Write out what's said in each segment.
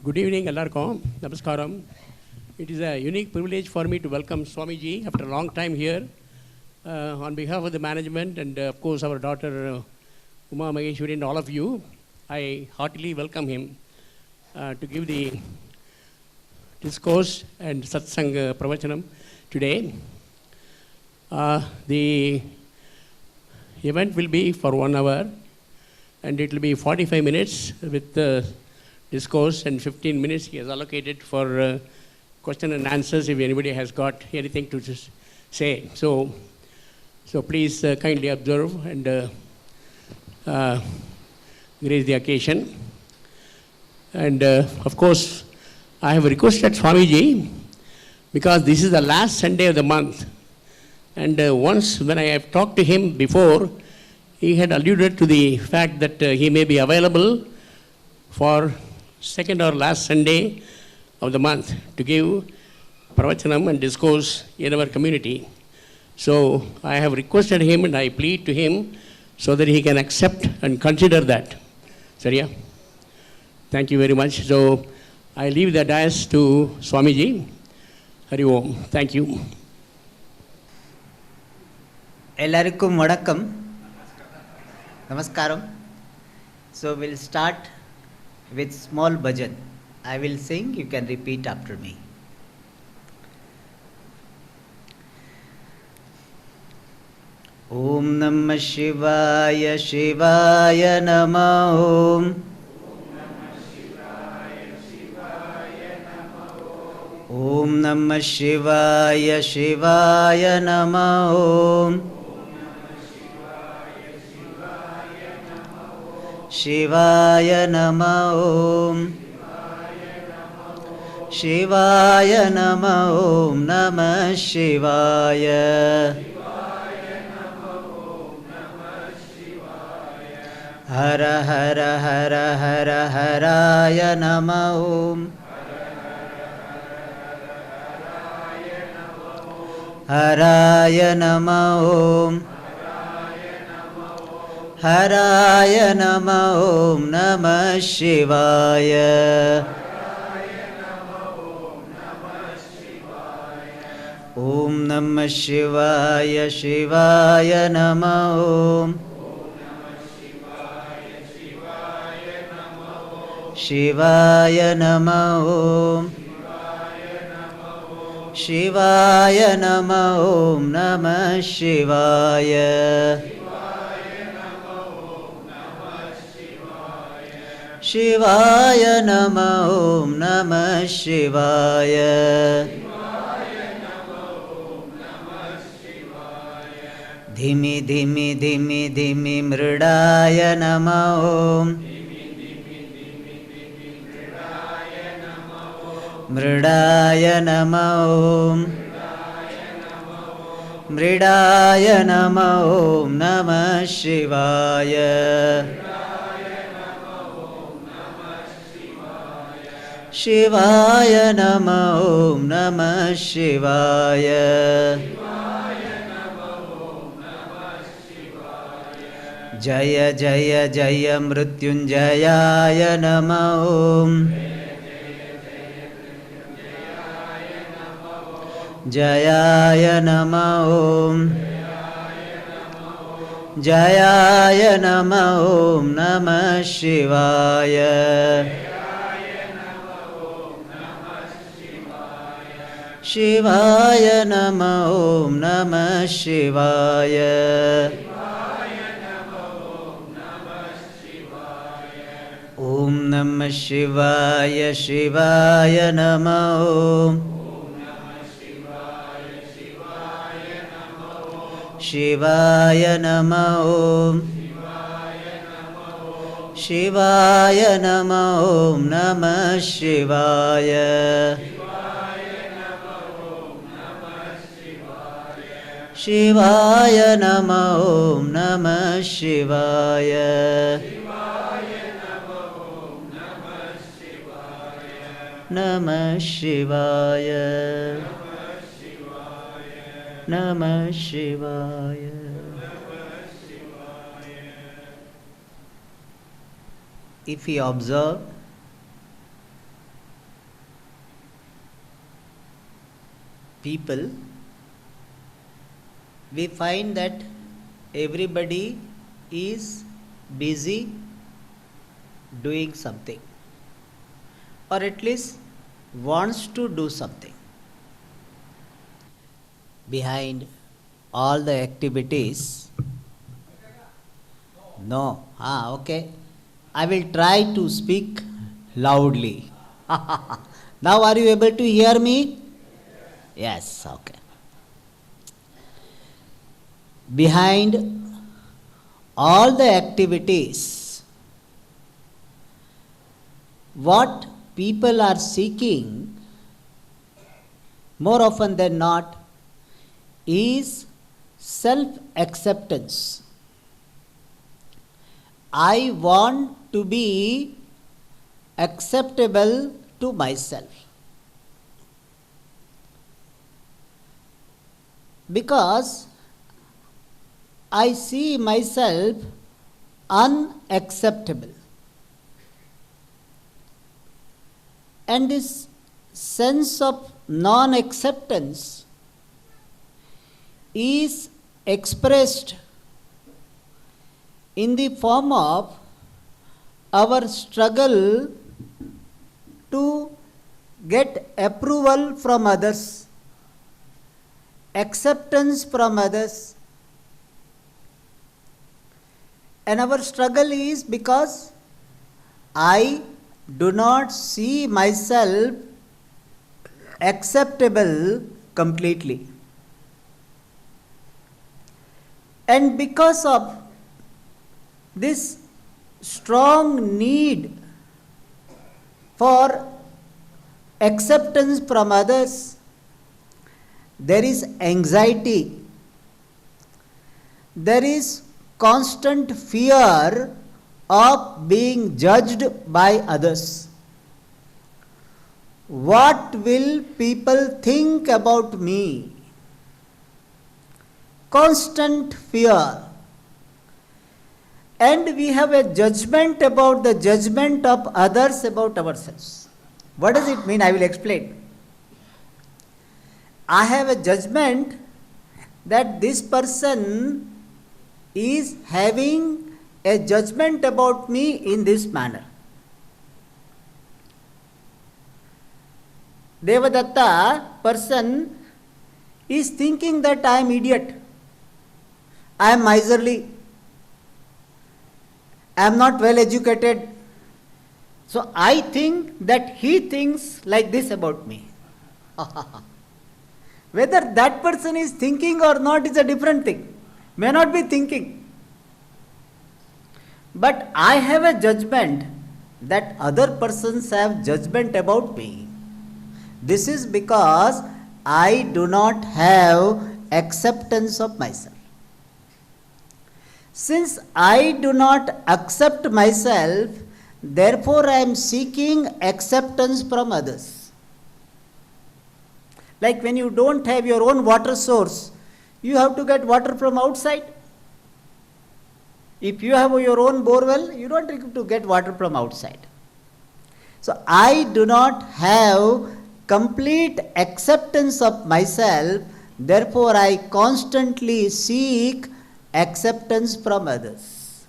Good evening, Ellarkom. Namaskaram. It is a unique privilege for me to welcome Swamiji after a long time here. On behalf of the management and of course our daughter Uma Maheshwari and all of you, I heartily welcome him to give the discourse and satsang pravachanam today. The event will be for 1 hour and it will be 45 minutes with discourse and 15 minutes he has allocated for question and answers if anybody has got anything to say. So please kindly observe and grace the occasion. And of course, I have requested Swamiji because this is the last Sunday of the month. And once when I have talked to him before, he had alluded to the fact that he may be available for second or last Sunday of the month to give pravachanam and discourse in our community. So I have requested him and I plead to him so that he can accept and consider that. Sariya? Thank you very much. So I leave the dais to Swamiji. Hari Om. Thank you. Ellarikkum vanakkam. Namaskaram. So we'll start with small bhajan. I will sing, you can repeat after me. Om Namah Shivaya Shivaya Namah Om. Om Namah Shivaya Shivaya Namah Om. Shivaya Namah Om. Shivaya Namah Om Namah Shivaya. Hara Hara Hara Hara Haraya Namah Om. Haraya Namah Om. Haraya Namah Om Namah Shivaya. Om Namah Shivaya Shivaya Namah Om. Shivaya Namah Om. Shivaya Namah Om Namah Shivaya. Shivaya Namah Om Namah Shivaya. Dhimi Dhimi Dhimi Dhimi Mridaya Namah Om. Mridaya Namah Om. Mridaya Namah Om Namah Shivaya. Shivaya Namah Om Namah Shivaya. Jaya Jaya Jaya Mrityunjayaya Namah Om. Jayaya Namah Om. Jayaya Namah Om Namah Shivaya. Shivaya Namah Om Namah Shivaya. Om Namah Shivaya Shivaya Namah Om. Shivaya Namah Om. Shivaya Namah Om Namah Shivaya. Shivaya Namah Om Namah Shivaya. Namah Shivaya. Namah Shivaya. If you observe, people, we find that everybody is busy doing something, or at least wants to do something. Behind all the activities, no, okay. I will try to speak loudly. Now, are you able to hear me? Yes, okay. Behind all the activities, what people are seeking more often than not is self-acceptance. I want to be acceptable to myself. Because I see myself unacceptable. And this sense of non-acceptance is expressed in the form of our struggle to get approval from others, acceptance from others. And our struggle is because I do not see myself acceptable completely. And because of this strong need for acceptance from others, there is anxiety, there is constant fear of being judged by others. What will people think about me? Constant fear. And we have a judgment about the judgment of others about ourselves. What does it mean? I will explain. I have a judgment that this person is having a judgment about me in this manner. Devadatta person is thinking that I am idiot, I am miserly, I am not well educated. So I think that he thinks like this about me. Whether that person is thinking or not is a different thing. May not be thinking. But I have a judgment that other persons have judgment about me. This is because I do not have acceptance of myself. Since I do not accept myself, therefore I am seeking acceptance from others. Like when you don't have your own water source, you have to get water from outside. If you have your own borewell, you don't need to get water from outside. So I do not have complete acceptance of myself, therefore I constantly seek acceptance from others.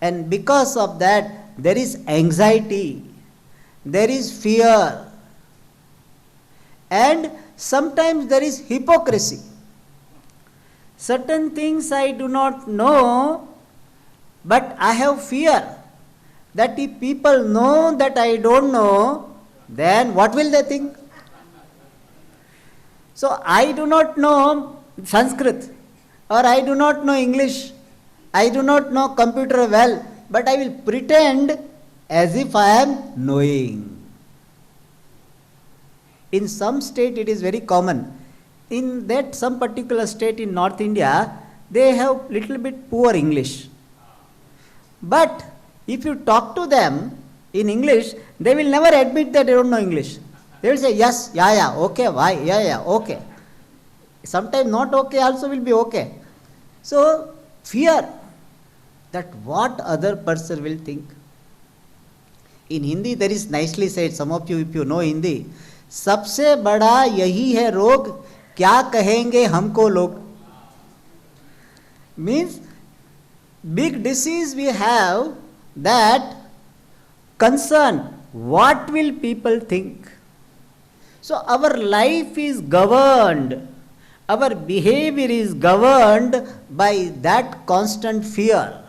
And because of that, there is anxiety, there is fear, and sometimes there is hypocrisy. Certain things I do not know, but I have fear that if people know that I don't know, then what will they think? So I do not know Sanskrit, or I do not know English, I do not know computer well, but I will pretend as if I am knowing. In some state it is very common. In that some particular state in North India, they have little bit poor English. But if you talk to them in English, they will never admit that they don't know English. They will say yes, yeah, okay, why, yeah, okay. Sometimes not okay also will be okay. So fear that what other person will think. In Hindi there is nicely said, some of you if you know Hindi, सबसे बड़ा यही है रोग, क्या कहेंगे हमको लोग. Means big disease we have, that concern what will people think. So our life is governed, our behavior is governed by that constant fear.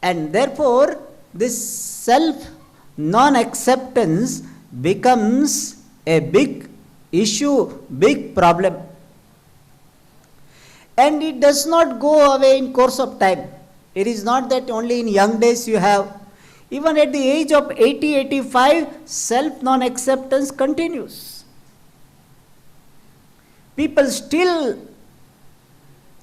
And therefore this self non-acceptance becomes a big issue, big problem. And it does not go away in course of time. It is not that only in young days you have. Even at the age of 80, 85, self non-acceptance continues. People still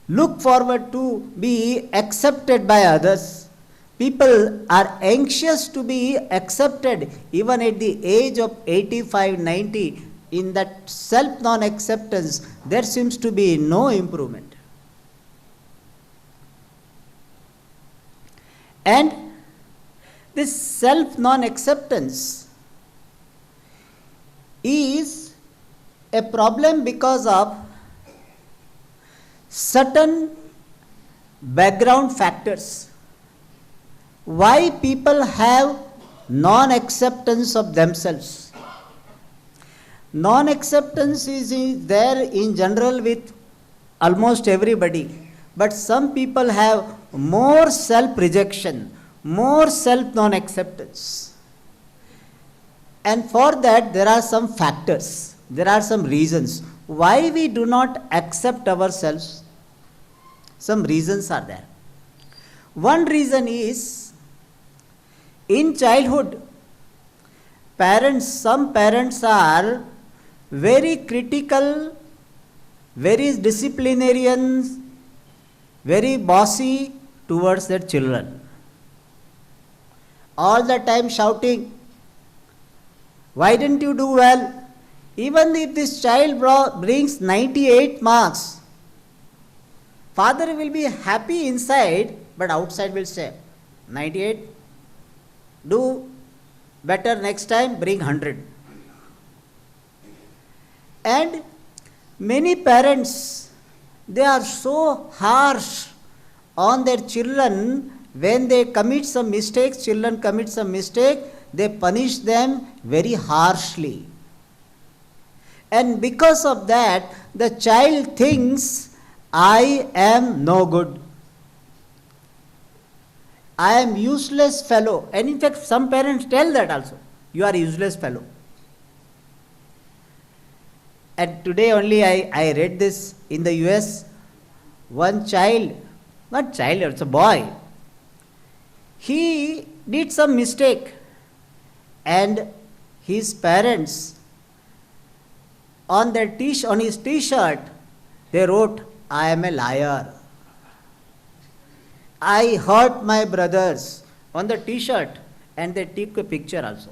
look forward to be accepted by others. People are anxious to be accepted even at the age of 85, 90. In that self non-acceptance, there seems to be no improvement. And this self non-acceptance is a problem because of certain background factors. Why people have non-acceptance of themselves? Non-acceptance is there in general with almost everybody. But some people have more self-rejection, more self-non-acceptance. And for that there are some factors, there are some reasons why we do not accept ourselves. Some reasons are there. One reason is, in childhood, some parents are very critical, very disciplinarian, very bossy towards their children. All the time shouting, why didn't you do well? Even if this child brings 98 marks, father will be happy inside, but outside will say, 98, do better next time, bring 100. And many parents, they are so harsh on their children. When they commit some mistakes, children commit some mistake, they punish them very harshly. And because of that, the child thinks, I am no good. I am useless fellow. And in fact, some parents tell that also. You are a useless fellow. And today only I read this in the US. One child, not child, it's a boy. He did some mistake. And his parents, on his t-shirt, they wrote, I am a liar. I hurt my brothers, on the t-shirt, and they took a picture also.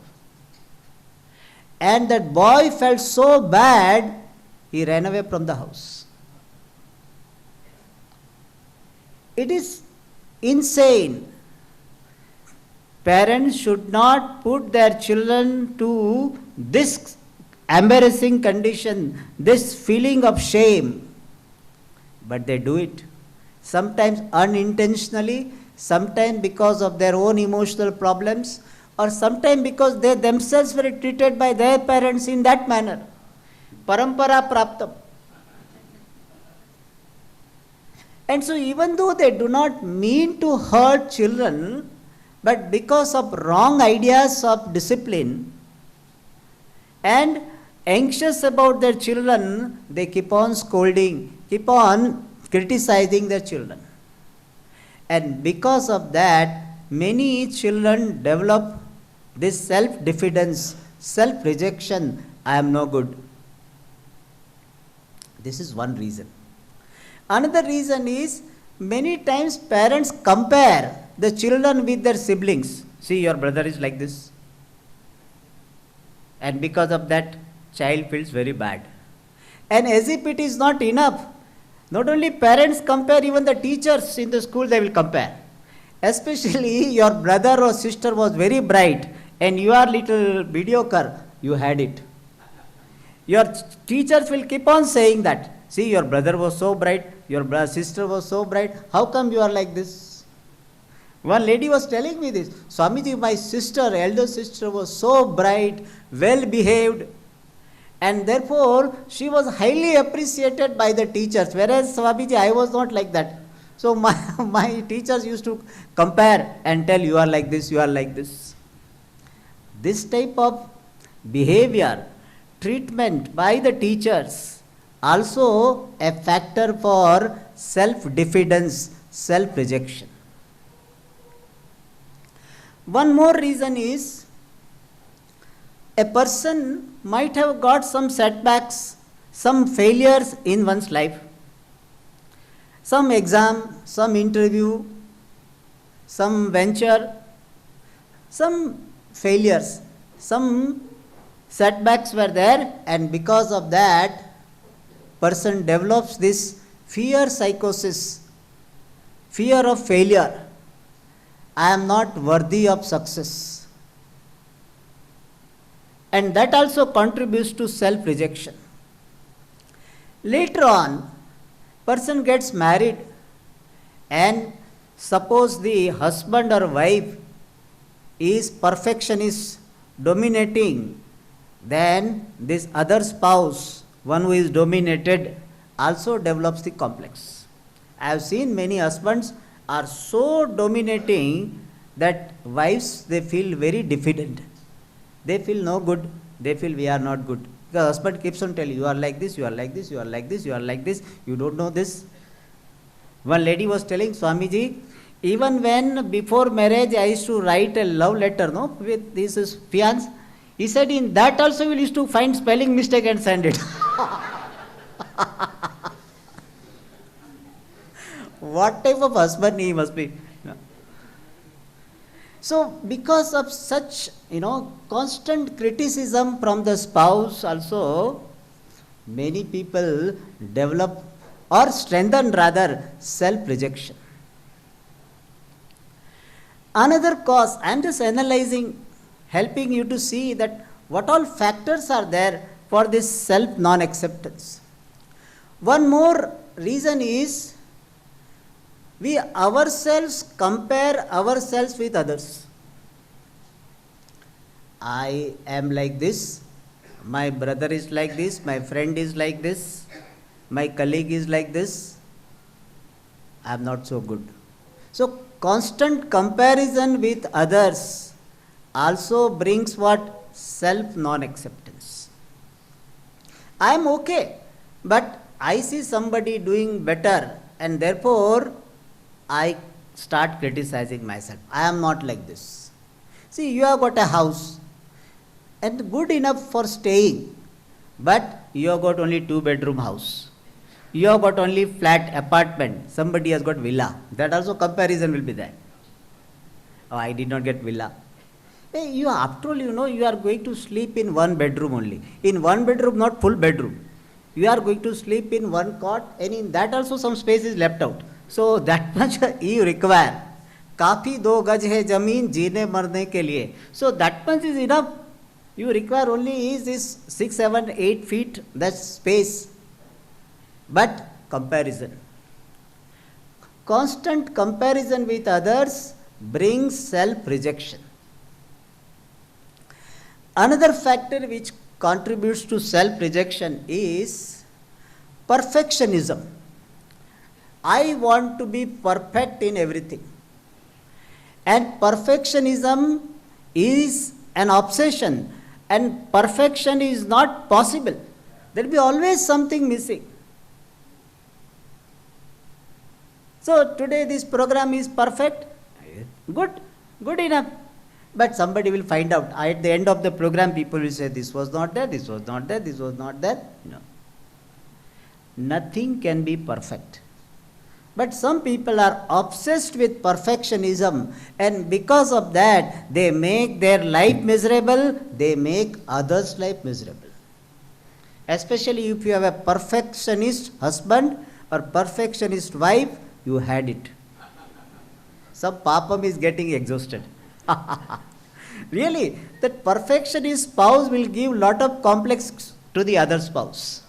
And that boy felt so bad, he ran away from the house. It is insane. Parents should not put their children to this embarrassing condition, this feeling of shame. But they do it. Sometimes unintentionally, sometimes because of their own emotional problems, or sometimes because they themselves were treated by their parents in that manner. Parampara praptam. And so even though they do not mean to hurt children, but because of wrong ideas of discipline and anxious about their children, they keep on scolding, keep on criticizing their children. And because of that, many children develop this self-diffidence, self-rejection, I am no good. This is one reason. Another reason is, many times parents compare the children with their siblings. See, your brother is like this. And because of that, child feels very bad. And as if it is not enough, not only parents compare, even the teachers in the school, they will compare. Especially your brother or sister was very bright and you are little mediocre, you had it. Your teachers will keep on saying that. See, your brother was so bright, your sister was so bright, how come you are like this? One lady was telling me this, Swamiji, my sister, elder sister was so bright, well behaved, and therefore she was highly appreciated by the teachers, whereas Swamiji, I was not like that. So my teachers used to compare and tell, you are like this, you are like this. This type of behavior, treatment by the teachers, also a factor for self-diffidence, self-rejection. One more reason is, a person might have got some setbacks, some failures in one's life. Some exam, some interview, some venture, some failures, some setbacks were there, and because of that, person develops this fear psychosis, fear of failure. I am not worthy of success. And that also contributes to self-rejection. Later on, person gets married, and suppose the husband or wife is perfectionist, dominating, then this other spouse, one who is dominated, also develops the complex. I have seen many husbands are so dominating that wives, they feel very diffident. They feel no good, they feel we are not good. The husband keeps on telling, you are like this, you are like this, you are like this, you are like this, you don't know this. One lady was telling, Swamiji, even when before marriage I used to write a love letter, no, with this fiancé, he said in that also we used to find spelling mistake and send it. What type of husband he must be? So, because of such, constant criticism from the spouse also, many people develop or strengthen rather self-rejection. Another cause, I am just analyzing, helping you to see that what all factors are there for this self-non-acceptance. One more reason is, we ourselves compare ourselves with others. I am like this, my brother is like this, my friend is like this, my colleague is like this, I am not so good. So, constant comparison with others also brings what? Self-non-acceptance. I am okay, but I see somebody doing better, and therefore I start criticizing myself. I am not like this. See, you have got a house and good enough for staying, but you have got only 2-bedroom house. You have got only flat apartment. Somebody has got villa. That also comparison will be there. Oh, I did not get villa. Hey, you after all, you are going to sleep in 1 bedroom only. In 1 bedroom, not full bedroom. You are going to sleep in 1 cot, and in that also some space is left out. So that much you require. काफी 2 गज है जमीन जीने मरने के लिए. So that much is enough. You require only is this 6, 7, 8 feet, that space. But comparison. Constant comparison with others brings self-rejection. Another factor which contributes to self-rejection is perfectionism. I want to be perfect in everything. And perfectionism is an obsession, and perfection is not possible. There will be always something missing. So today this program is perfect, good enough. But somebody will find out. At the end of the program, people will say, this was not there, this was not there, this was not there. No. Nothing can be perfect. But some people are obsessed with perfectionism, and because of that, they make their life miserable, they make others' life miserable. Especially if you have a perfectionist husband or perfectionist wife, you had it. Some papam is getting exhausted. Really, that perfectionist spouse will give lot of complex to the other spouse.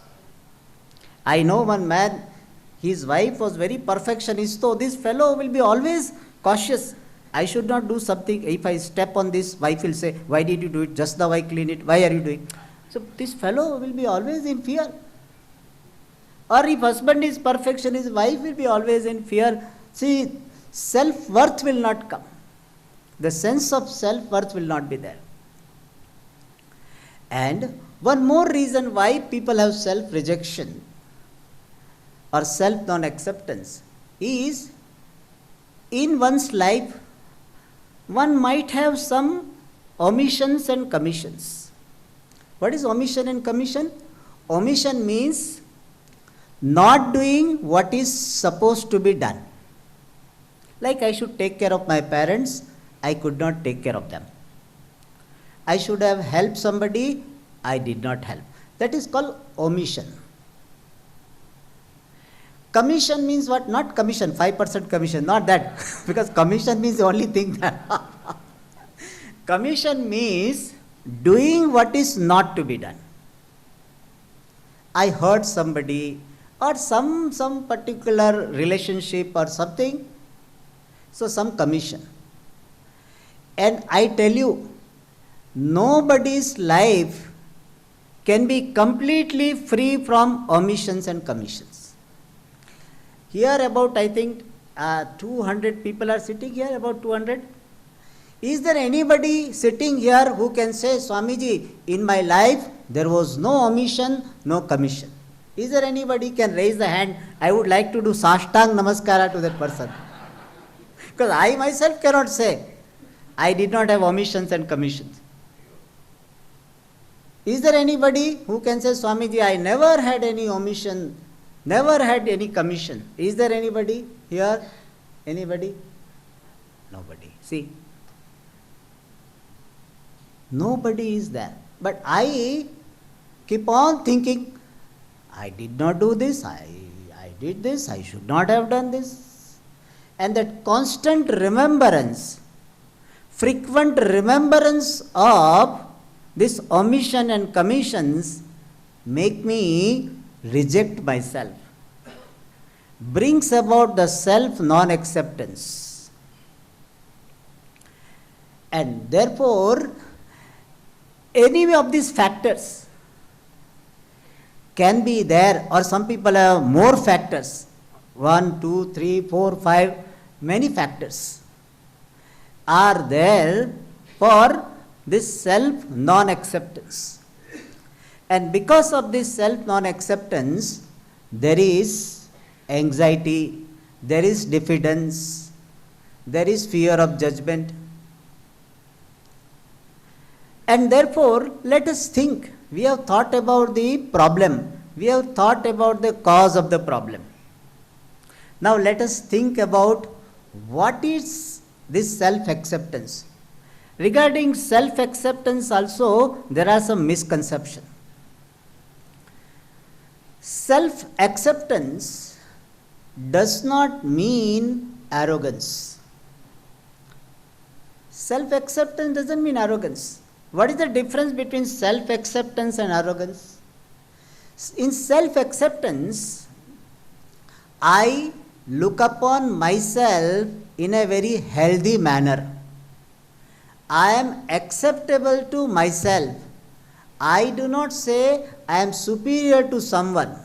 I know one man, his wife was very perfectionist, so this fellow will be always cautious. I should not do something. If I step on this, wife will say, why did you do it? Just now I clean it. Why are you doing? So this fellow will be always in fear. Or if husband is perfectionist, wife will be always in fear. See, self-worth will not come. The sense of self-worth will not be there. And one more reason why people have self-rejection or self-non-acceptance is, in one's life, one might have some omissions and commissions. What is omission and commission? Omission means not doing what is supposed to be done. Like I should take care of my parents, I could not take care of them. I should have helped somebody, I did not help. That is called omission. Commission means what? Not commission, 5% commission, not that. Because commission means the only thing that. Commission means doing what is not to be done. I hurt somebody or some particular relationship or something, so some commission. And I tell you, nobody's life can be completely free from omissions and commissions. Here about, I think, 200 people are sitting here, about 200. Is there anybody sitting here who can say, Swamiji, in my life there was no omission, no commission? Is there anybody can raise the hand? I would like to do Sashtang Namaskara to that person. Because I myself cannot say, I did not have omissions and commissions. Is there anybody who can say, Swamiji, I never had any omission, never had any commission? Is there anybody here? Anybody? Nobody. See? Nobody is there. But I keep on thinking, I did not do this, I did this, I should not have done this. And that constant remembrance, frequent remembrance of this omission and commissions make me reject myself, brings about the self non-acceptance. And therefore, any of these factors can be there, or some people have more factors, 1, 2, 3, 4, 5, many factors are there for this self non-acceptance. And because of this self non-acceptance, there is anxiety, there is diffidence, there is fear of judgment. And therefore, let us think. We have thought about the problem. We have thought about the cause of the problem. Now let us think about what is this self-acceptance. Regarding self-acceptance also, there are some misconceptions. Self-acceptance does not mean arrogance. Self-acceptance doesn't mean arrogance. What is the difference between self-acceptance and arrogance? In self-acceptance, I look upon myself in a very healthy manner. I am acceptable to myself. I do not say I am superior to someone,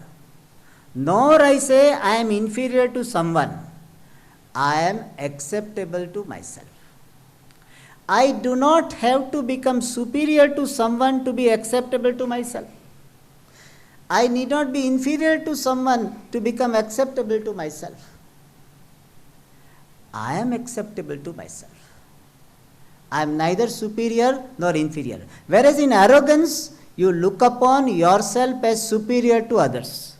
nor I say I am inferior to someone. I am acceptable to myself. I do not have to become superior to someone to be acceptable to myself. I need not be inferior to someone to become acceptable to myself. I am acceptable to myself. I am neither superior nor inferior. Whereas in arrogance, you look upon yourself as superior to others.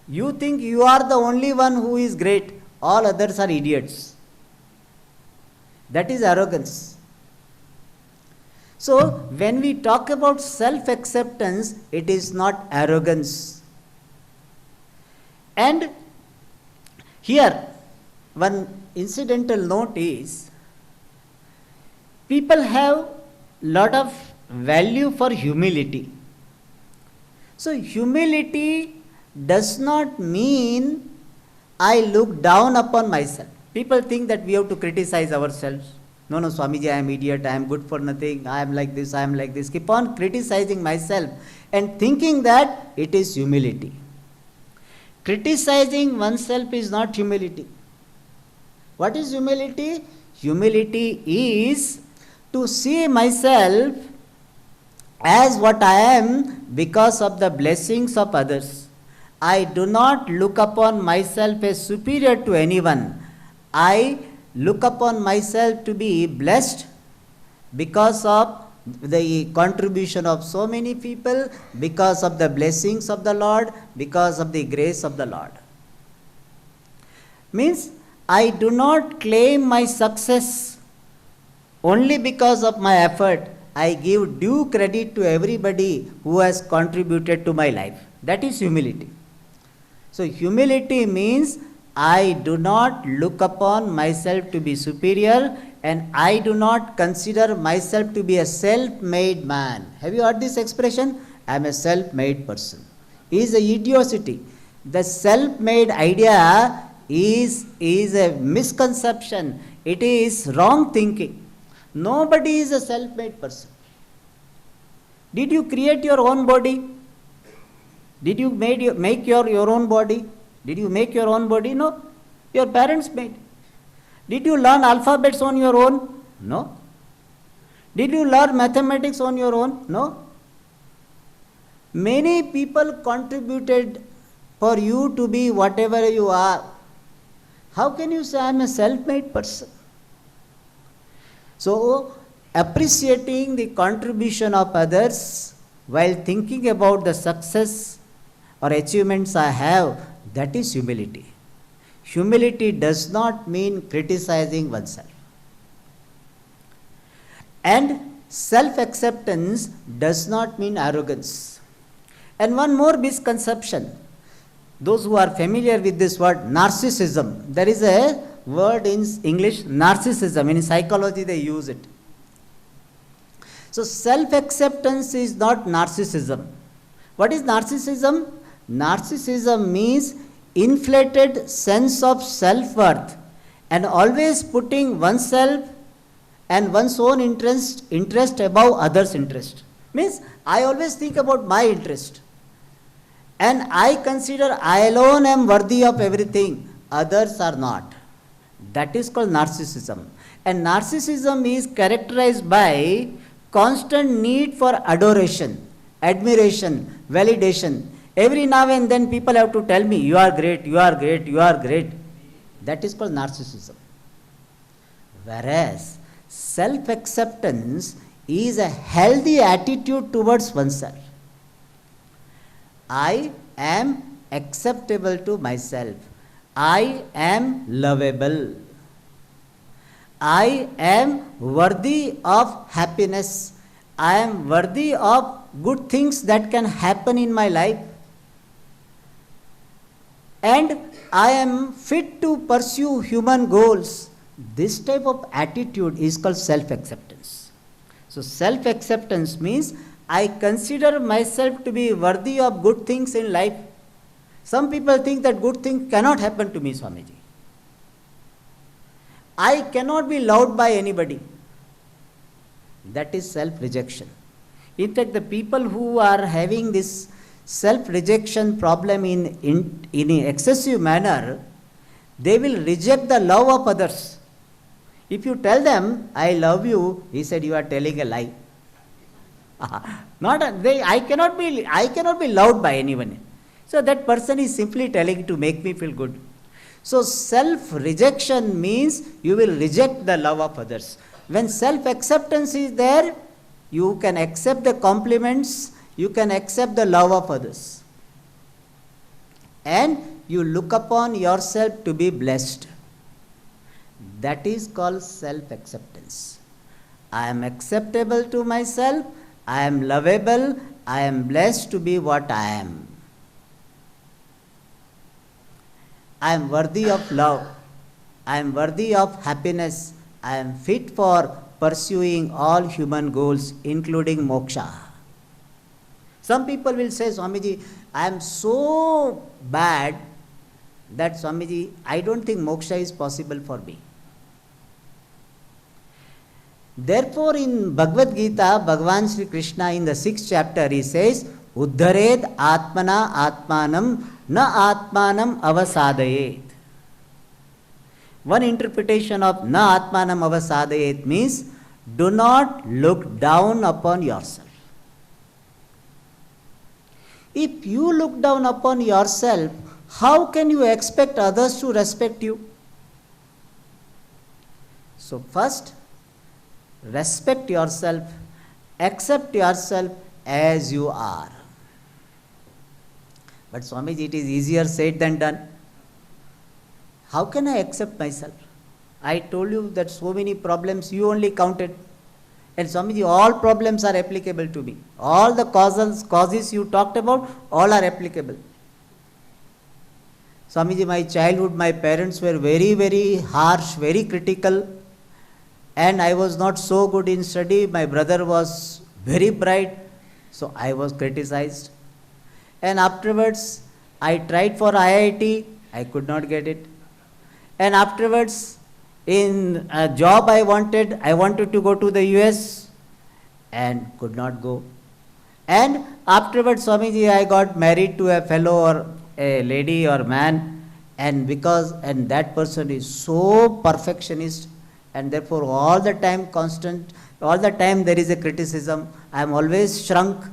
You think you are the only one who is great, all others are idiots. That is arrogance. So, when we talk about self-acceptance, it is not arrogance. And here, one incidental note is, people have lot of value for humility. So humility does not mean I look down upon myself. People think that we have to criticize ourselves. No, no, Swamiji, I am idiot, I am good for nothing, I am like this, I am like this. Keep on criticizing myself and thinking that it is humility. Criticizing oneself is not humility. What is humility? Humility is to see myself as what I am because of the blessings of others. I do not look upon myself as superior to anyone. I look upon myself to be blessed because of the contribution of so many people, because of the blessings of the Lord, because of the grace of the Lord. Means I do not claim my success only because of my effort. I give due credit to everybody who has contributed to my life. That is humility. So humility means I do not look upon myself to be superior, and I do not consider myself to be a self-made man. Have you heard this expression? I am a self-made person. It is a idiocy. The self-made idea is a misconception. It is wrong thinking. Nobody is a self-made person. Did you create your own body? Did you make your own body? Did you make your own body? No. Your parents made. Did you learn alphabets on your own? No. Did you learn mathematics on your own? No. Many people contributed for you to be whatever you are. How can you say I am a self-made person? So, appreciating the contribution of others while thinking about the success or achievements I have, that is humility. Humility does not mean criticizing oneself. And self-acceptance does not mean arrogance. And one more misconception. Those who are familiar with this word, narcissism. There is a word in English, narcissism. In psychology they use it. So self-acceptance is not narcissism. What is narcissism? Narcissism means inflated sense of self-worth and always putting oneself and one's own interest above others' interest. Means I always think about my interest. And I consider I alone am worthy of everything. Others are not. That is called narcissism. And narcissism is characterized by constant need for adoration, admiration, validation. Every now and then people have to tell me, you are great, you are great, you are great. That is called narcissism. Whereas self-acceptance is a healthy attitude towards oneself. I am acceptable to myself. I am lovable. I am worthy of happiness. I am worthy of good things that can happen in my life. And I am fit to pursue human goals. This type of attitude is called self-acceptance. So self-acceptance means I consider myself to be worthy of good things in life. Some people think that good things cannot happen to me, Swamiji. I cannot be loved by anybody. That is self-rejection. In fact, the people who are having this self-rejection problem in an excessive manner, they will reject the love of others. If you tell them, I love you, he said, you are telling a lie. I cannot be loved by anyone. So that person is simply telling to make me feel good. So self-rejection means you will reject the love of others. When self-acceptance is there, you can accept the compliments, you can accept the love of others. And you look upon yourself to be blessed. That is called self-acceptance. I am acceptable to myself, I am lovable, I am blessed to be what I am. I am worthy of love, I am worthy of happiness, I am fit for pursuing all human goals, including moksha. Some people will say, Swamiji, I am so bad that Swamiji, I don't think moksha is possible for me. Therefore, in Bhagavad Gita, Bhagavan Sri Krishna in the 6th chapter, he says, Uddhared Atmana Atmanam Na Atmanam Avasadayet. One interpretation of Na Atmanam Avasadayet means, do not look down upon yourself. If you look down upon yourself, how can you expect others to respect you? So first, respect yourself, accept yourself as you are. But Swamiji, it is easier said than done. How can I accept myself? I told you that so many problems you only counted. And Swamiji, all problems are applicable to me. All the causes you talked about, all are applicable. Swamiji, my childhood, my parents were very, very harsh, very critical. And I was not so good in study. My brother was very bright, so I was criticized. And afterwards, I tried for IIT, I could not get it. And afterwards, in a job I wanted to go to the US and could not go. And afterwards, Swamiji, I got married to a fellow or a lady or man, and that person is so perfectionist, and therefore all the time there is a criticism. I am always shrunk.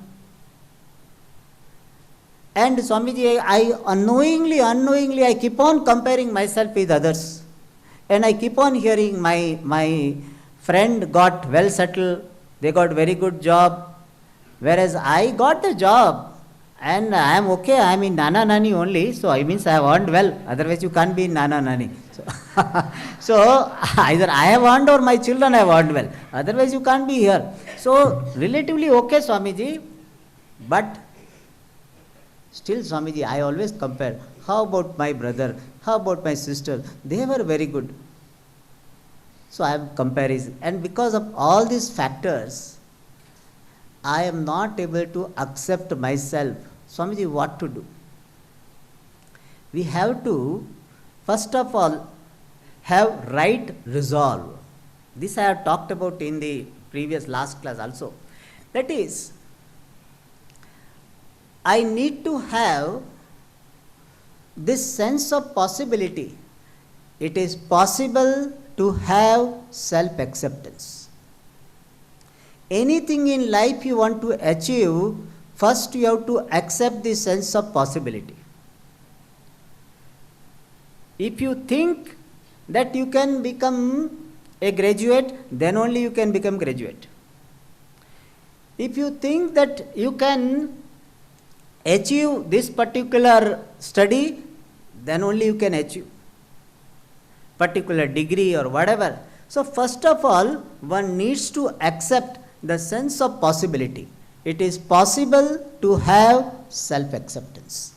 And Swamiji, I unknowingly, I keep on comparing myself with others. And I keep on hearing my friend got well settled, they got very good job, whereas I got the job and I am okay, I am in Nana Nani only, so I means I have earned well, otherwise you can't be in Nana Nani. So either I have earned or my children have earned well, otherwise you can't be here. So relatively okay, Swamiji, but still, Swamiji, I always compare. How about my brother? How about my sister? They were very good. So I have comparison. And because of all these factors, I am not able to accept myself. Swamiji, what to do? We have to, first of all, have right resolve. This I have talked about in the previous last class also. That is, I need to have this sense of possibility. It is possible to have self-acceptance. Anything in life you want to achieve, first you have to accept the sense of possibility. If you think that you can become a graduate, then only you can become graduate. If you think that you can achieve this particular study, then only you can achieve particular degree or whatever. So first of all, one needs to accept the sense of possibility. It is possible to have self-acceptance.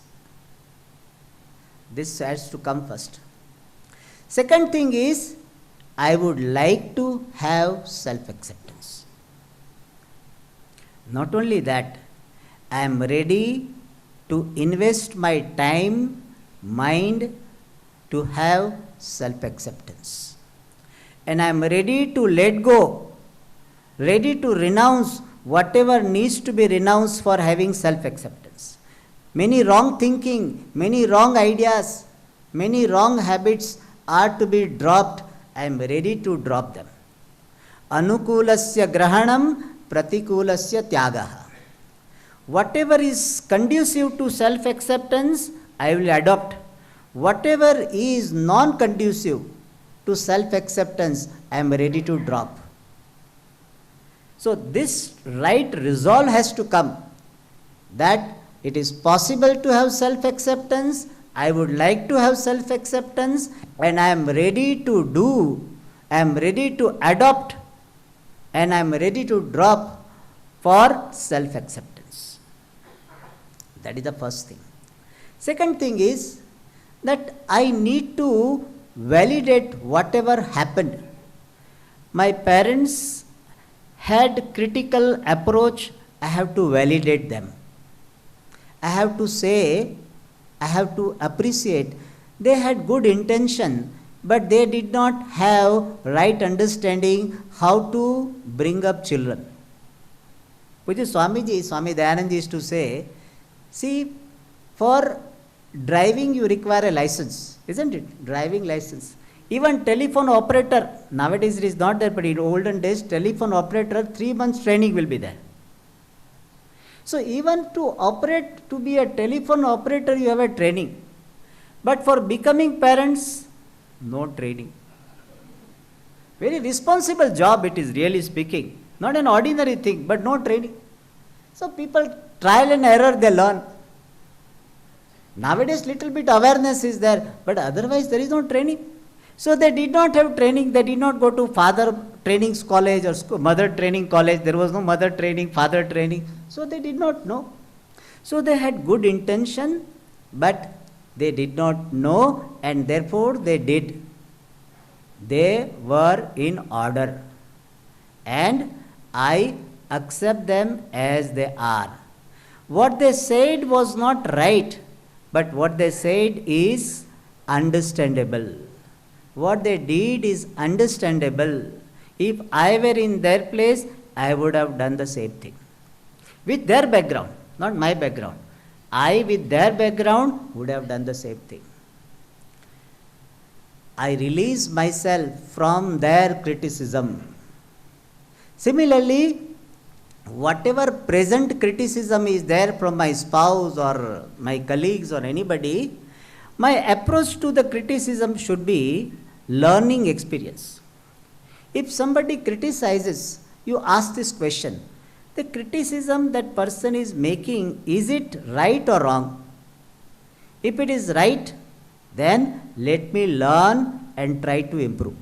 This has to come first. Second thing is, I would like to have self-acceptance. Not only that, I am ready to invest my time, mind to have self-acceptance. And I am ready to let go, ready to renounce whatever needs to be renounced for having self-acceptance. Many wrong thinking, many wrong ideas, many wrong habits are to be dropped. I am ready to drop them. Anukulasya grahanam pratikulasya tyagaha. Whatever is conducive to self-acceptance, I will adopt. Whatever is non-conducive to self-acceptance, I am ready to drop. So this right resolve has to come, that it is possible to have self-acceptance, I would like to have self-acceptance, and I am ready to do, I am ready to adopt, and I am ready to drop for self-acceptance. That is the first thing. Second thing is that I need to validate whatever happened. My parents had critical approach, I have to validate them. I have to say, I have to appreciate. They had good intention, but they did not have right understanding how to bring up children. Which is Swami Dayanand used to say, see, for driving you require a license, isn't it? Driving license. Even telephone operator, nowadays it is not there, but in olden days, telephone operator, 3 months training will be there. So even to operate, to be a telephone operator, you have a training. But for becoming parents, no training. Very responsible job it is, really speaking. Not an ordinary thing, but no training. So people, trial and error, they learn. Nowadays little bit awareness is there, but otherwise there is no training. So they did not have training, they did not go to father training college or school, mother training college, there was no mother training, father training, so they did not know. So they had good intention, but they did not know, and therefore they did. They were in order, and I accept them as they are. What they said was not right, but what they said is understandable. What they did is understandable. If I were in their place, I would have done the same thing. With their background, not my background. I, with their background, would have done the same thing. I release myself from their criticism. Similarly, whatever present criticism is there from my spouse or my colleagues or anybody, my approach to the criticism should be learning experience. If somebody criticizes, you ask this question, the criticism that person is making, is it right or wrong? If it is right, then let me learn and try to improve.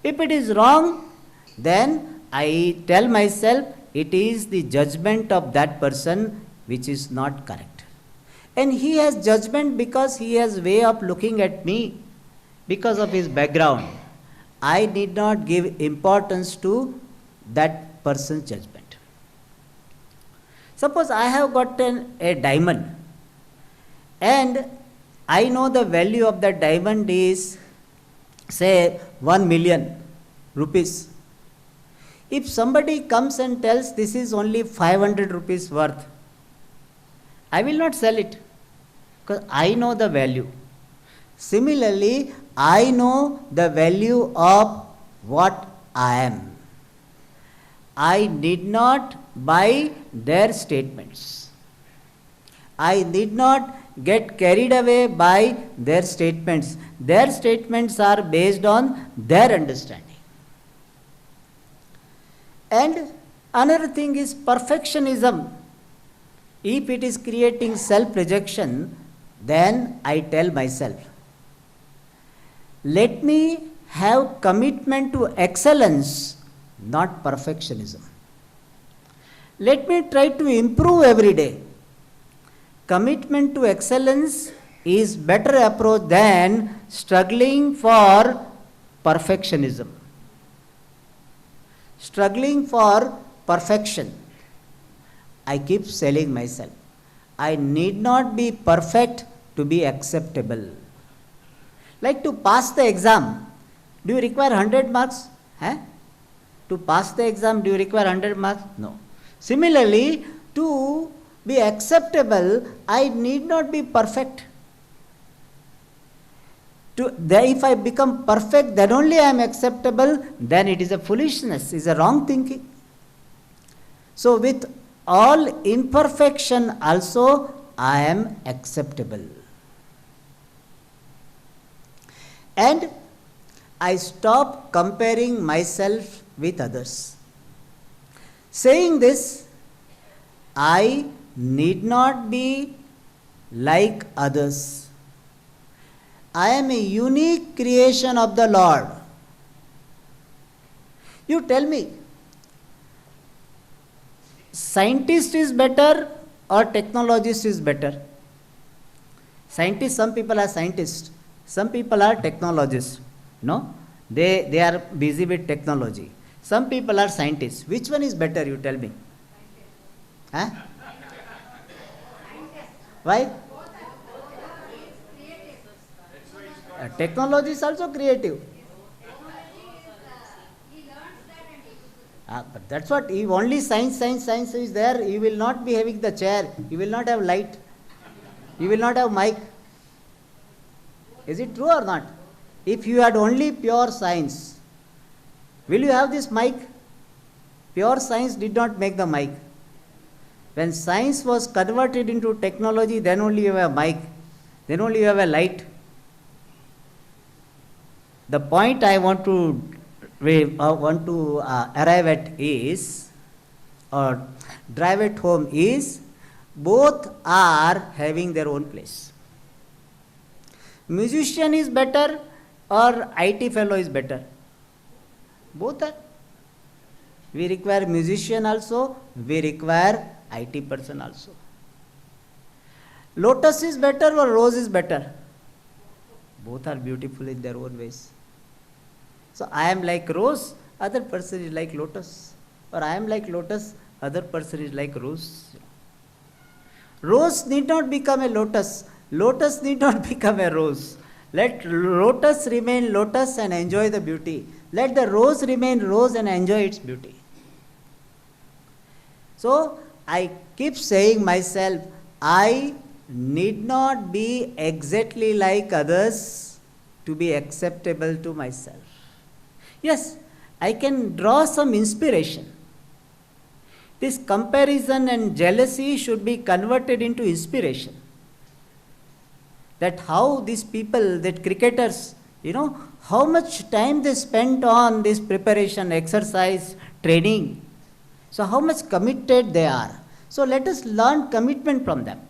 If it is wrong, then I tell myself it is the judgment of that person which is not correct. And he has judgment because he has way of looking at me, because of his background. I need not give importance to that person's judgment. Suppose I have gotten a diamond, and I know the value of that diamond is, say, 1 million rupees. If somebody comes and tells this is only 500 rupees worth, I will not sell it, because I know the value. Similarly, I know the value of what I am. I need not buy their statements. I need not get carried away by their statements. Their statements are based on their understanding. And another thing is perfectionism. If it is creating self-rejection, then I tell myself, let me have commitment to excellence, not perfectionism. Let me try to improve every day. Commitment to excellence is better approach than struggling for perfectionism. Struggling for perfection. I keep telling myself, I need not be perfect to be acceptable. Like to pass the exam, do you require 100 marks? To pass the exam, do you require 100 marks? No. Similarly, to be acceptable, I need not be perfect. If I become perfect, then only I am acceptable, then it is a foolishness, is a wrong thinking. So with all imperfection also, I am acceptable. And I stop comparing myself with others. Saying this, I need not be like others. I am a unique creation of the Lord. You tell me, scientist is better or technologist is better? Scientists, some people are scientists, some people are technologists. No, they are busy with technology. Some people are scientists. Which one is better, you tell me? Huh? Why? Technology is also creative. But that's what, if only science is there, you will not be having the chair, you will not have light, you will not have mic. Is it true or not? If you had only pure science, will you have this mic? Pure science did not make the mic. When science was converted into technology, then only you have a mic, then only you have a light. The point I want to arrive at is, or drive it home is, both are having their own place. Musician is better or IT fellow is better? Both are. We require musician also, we require IT person also. Lotus is better or rose is better? Both are beautiful in their own ways. So I am like rose, other person is like lotus. Or I am like lotus, other person is like rose. Rose need not become a lotus. Lotus need not become a rose. Let lotus remain lotus and enjoy the beauty. Let the rose remain rose and enjoy its beauty. So I keep saying myself, I need not be exactly like others to be acceptable to myself. Yes, I can draw some inspiration. This comparison and jealousy should be converted into inspiration. That how these people, that cricketers, how much time they spent on this preparation, exercise, training. So how much committed they are. So let us learn commitment from them.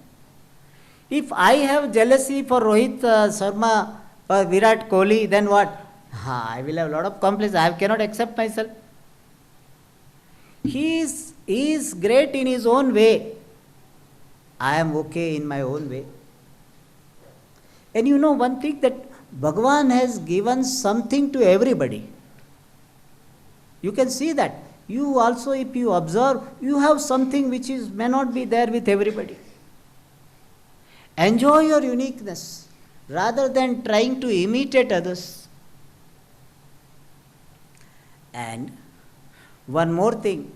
If I have jealousy for Rohit Sharma or Virat Kohli, then what? I will have a lot of complaints. I cannot accept myself. He is great in his own way. I am okay in my own way. And you know one thing, that Bhagavan has given something to everybody. You can see that. You also, if you observe, you have something which may not be there with everybody. Enjoy your uniqueness rather than trying to imitate others. And one more thing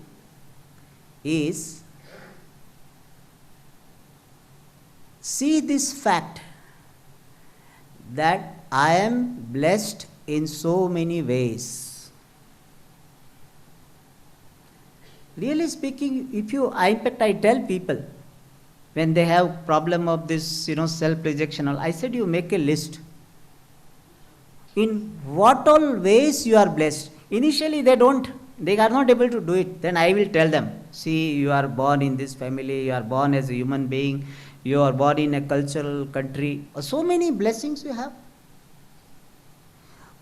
is, see this fact that I am blessed in so many ways. Really speaking, in fact I tell people, when they have problem of this, self-rejection, I said, you make a list. In what all ways you are blessed. Initially they are not able to do it. Then I will tell them, see, you are born in this family, you are born as a human being, you are born in a cultural country. So many blessings you have.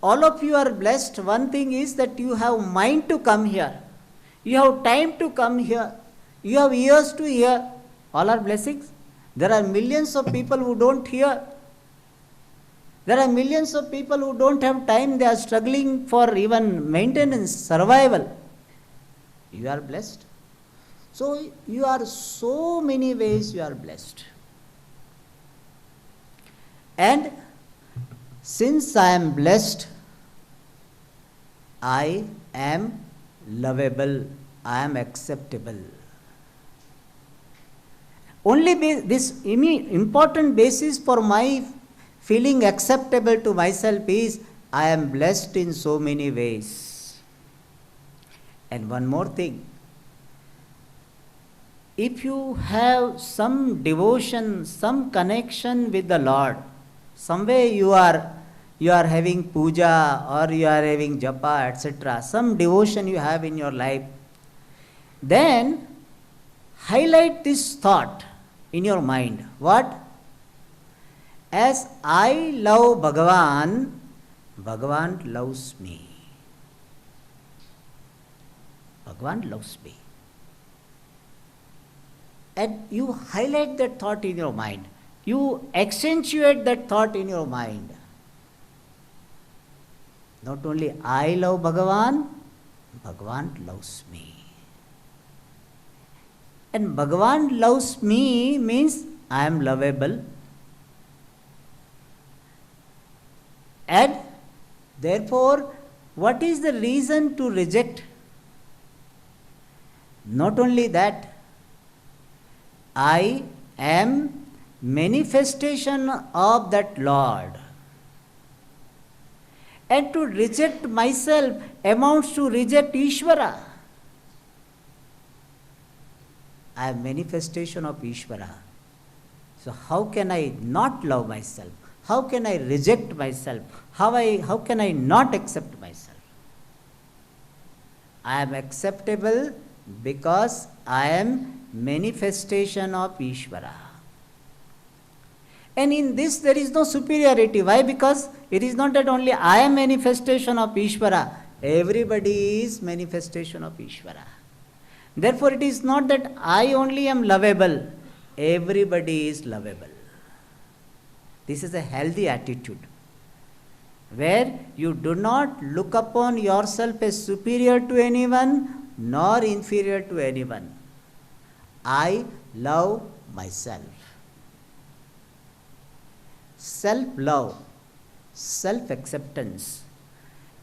All of you are blessed. One thing is that you have mind to come here. You have time to come here. You have ears to hear. All are blessings. There are millions of people who don't hear. There are millions of people who don't have time. They are struggling for even maintenance, survival. You are blessed. So you are so many ways you are blessed. And since I am blessed, I am lovable, I am acceptable. Only this important basis for my feeling acceptable to myself is, I am blessed in so many ways. And one more thing, if you have some devotion, some connection with the Lord, some way you are having puja or you are having japa, etc., some devotion you have in your life, then highlight this thought in your mind. What? As I love Bhagavan, Bhagavan loves me. Bhagavan loves me. And you highlight that thought in your mind. You accentuate that thought in your mind. Not only I love Bhagavan, Bhagavan loves me. And Bhagavan loves me means I am lovable. And therefore, what is the reason to reject? Not only that, I am manifestation of that Lord. And to reject myself amounts to reject Ishvara. I am manifestation of Ishvara. So how can I not love myself? How can I reject myself? How can I not accept myself? I am acceptable because I am manifestation of Ishvara. And in this there is no superiority. Why? Because it is not that only I am manifestation of Ishvara. Everybody is manifestation of Ishvara. Therefore it is not that I only am lovable. Everybody is lovable. This is a healthy attitude, where you do not look upon yourself as superior to anyone nor inferior to anyone. I love myself. Self-love, self-acceptance.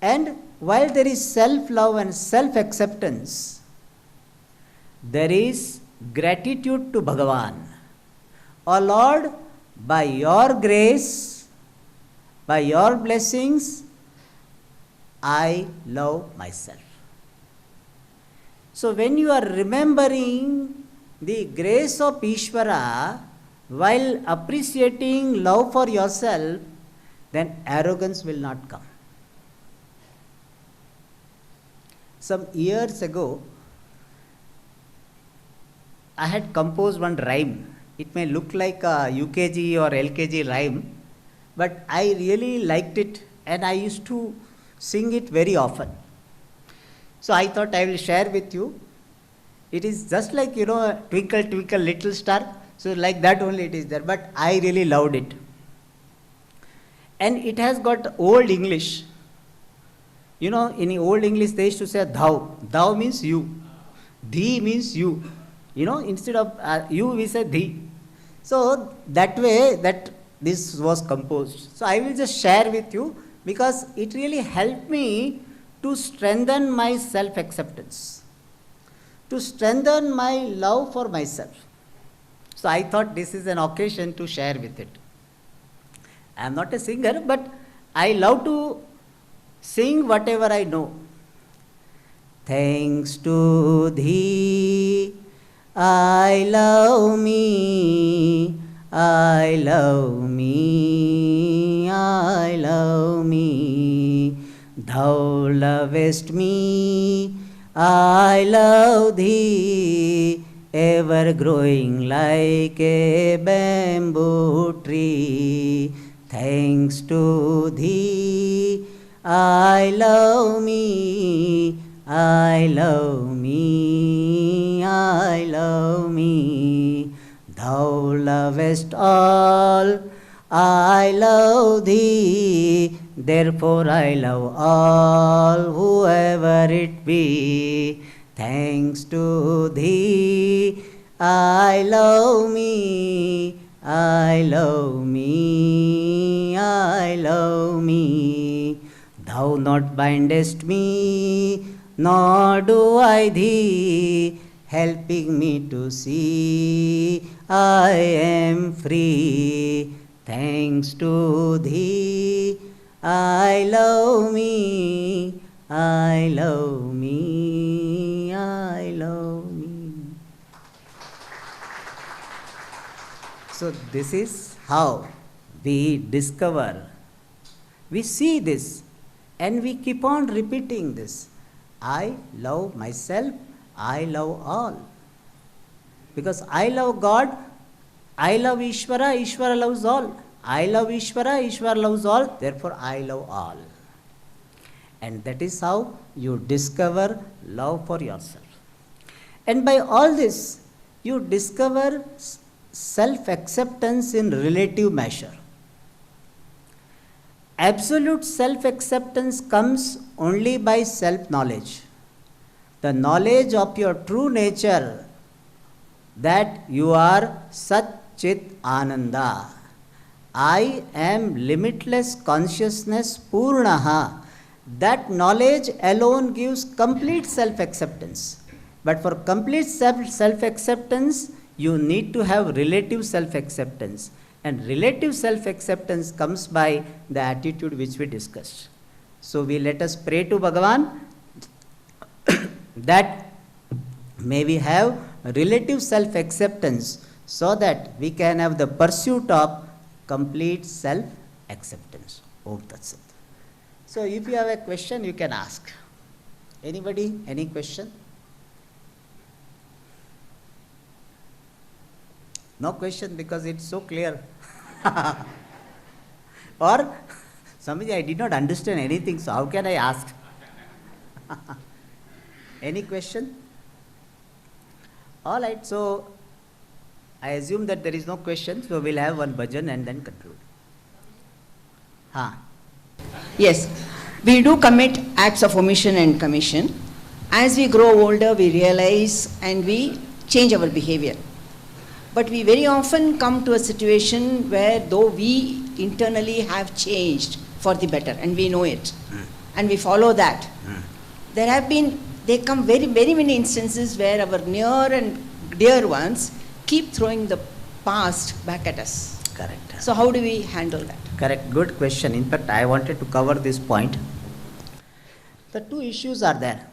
And while there is self-love and self-acceptance, there is gratitude to Bhagavan. O Lord, by your grace, by your blessings, I love myself. So when you are remembering the grace of Ishvara while appreciating love for yourself, then arrogance will not come. Some years ago, I had composed one rhyme. It may look like a UKG or LKG rhyme, but I really liked it and I used to sing it very often. So I thought I will share with you. It is just like, twinkle, twinkle, little star. So like that only it is there, but I really loved it. And it has got old English. In old English they used to say thou. Thou means you. Thee means you. Instead of you we say thee. So that way that this was composed. So I will just share with you because it really helped me to strengthen my self-acceptance, to strengthen my love for myself. So I thought this is an occasion to share with it. I am not a singer, but I love to sing whatever I know. Thanks to thee, I love me, I love me, I love me. Thou lovest me, I love thee, ever growing like a bamboo tree. Thanks to thee, I love me, I love me, I love me. Thou lovest all, I love thee, therefore I love all, whoever it be. Thanks to thee, I love me, I love me, I love me. Thou not bindest me, nor do I thee, helping me to see I am free. Thanks to thee, I love me, I love me, I love me. So this is how we discover, we see this and we keep on repeating this. I love myself, I love all. Because I love God, I love Ishvara, Ishvara loves all. I love Ishvara, Ishvara loves all, therefore I love all. And that is how you discover love for yourself. And by all this, you discover self-acceptance in relative measure. Absolute self-acceptance comes only by self-knowledge. the knowledge of your true nature, that you are Sat Chit Ananda. I am limitless consciousness Purnaha. That knowledge alone gives complete self-acceptance. But for complete self-acceptance, you need to have relative self-acceptance. And relative self-acceptance comes by the attitude which we discussed. So let us pray to Bhagavan that may we have relative self-acceptance so that we can have the pursuit of complete self-acceptance. Om Tat Sat. So if you have a question, you can ask. Anybody? Any question? No question because it's so clear. Or, Swamiji, I did not understand anything, so how can I ask? Any question? All right, so I assume that there is no question, so we'll have one bhajan and then conclude. Yes, we do commit acts of omission and commission. As we grow older, we realize and we change our behavior. But we very often come to a situation where though we internally have changed for the better and we know it and we follow that, there come very, very many instances where our near and dear ones keep throwing the past back at us. Correct. So how do we handle that? Correct, good question. In fact, I wanted to cover this point. The two issues are there.